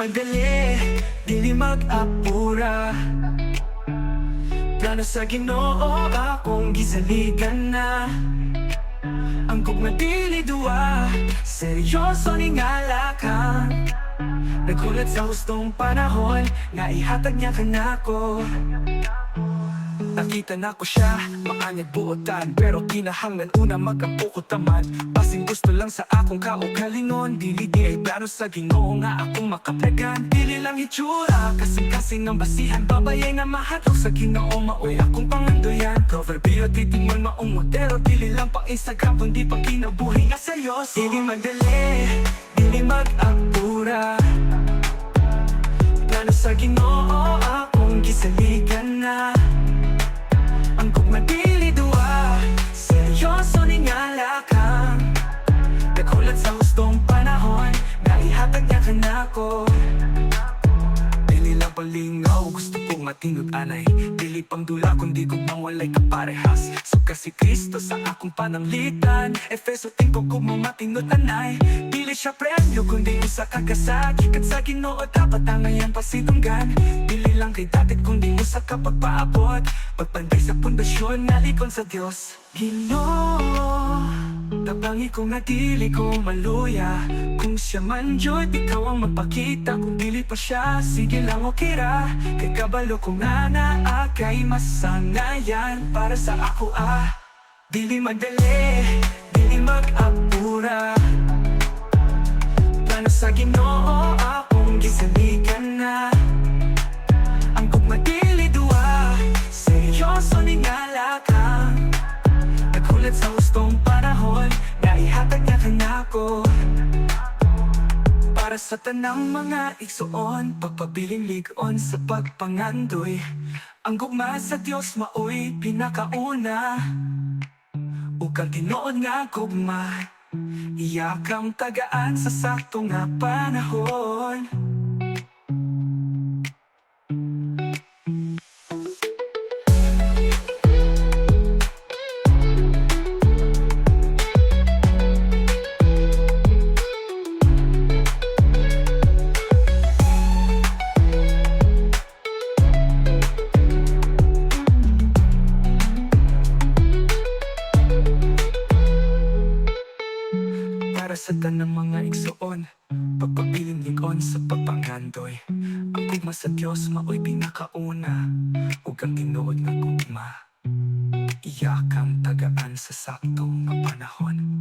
madali, dili mag-apura. Plano sa Ginoo akong gisaligan na. Ang kugma dili duwa, seryoso ning alakan. Nagulat sa hustong panahon, nga ihatag niya kanako. Nakita na ko siya, maanyag buotan, pero kinahanglan una magkampukot tamad. Pasing gusto lang sa akong kaugalingon, dili di ay plano sa Ginoo nga akong makaplagan. Dili lang itsura, kasing-kasing ng basihan, babayay nga mahatog sa Ginoo, maoy akong pangandoyan. Proverbio titingol maong modelo, dili lang pang Instagram, kundi pang kinabuhi nga seryoso. Dili magdali, dili mag-apura. Plano sa Ginoo akong gisaligan na. Ang kugma dili duwa, seryoso ning alakan. Nagulat sa hustong panahon, nga ihatag niya kanako. Dili lang palingaw, gusto kong matinod anay. Dili pang dula kundi gugmang walay kaparehas. Suka si Kristo sa akong pananglitan. Efeso 5 kung matinod anay. Dili siya premyo kundi usa ka kasagi. Kat sa Ginoo dapat tangayan pasitunggan. Dili lang kay datit kundi usa ka pagpaabot. Pagpanday sa pundasyon na likon sa Dios. Ginoo, tabangi ko nga dili ko maluya. Kung siya man Diyod, ikaw ang magpakita. Kung dili pa siya, sige lang okay ra. Kay kabalo ko nga naa, kay masanayan para sa ako Dili madali, dili mag-apura. Plano sa Ginoo akong gisaligan na. Ang kugma dili duwa, seryoso ning alakan. Nagulat sa hustong panahon, nga ihatag niya kanako. Para sa tanang mga igsoon, pagpabiling ligon sa pagpangandoy. Ang gugma sa Dios maoy pinakauna. Ug ang tinuod nga gugma, iyakang tagaan sa sakto nga panahon. Para sa tanang mga igsoon, pagpabiling ligon sa pagpangandoy. Ang gugma sa Dios maoy pinakauna. Ug ang tinuod nga gugma, iyakang tagaan sa saktong nga panahon.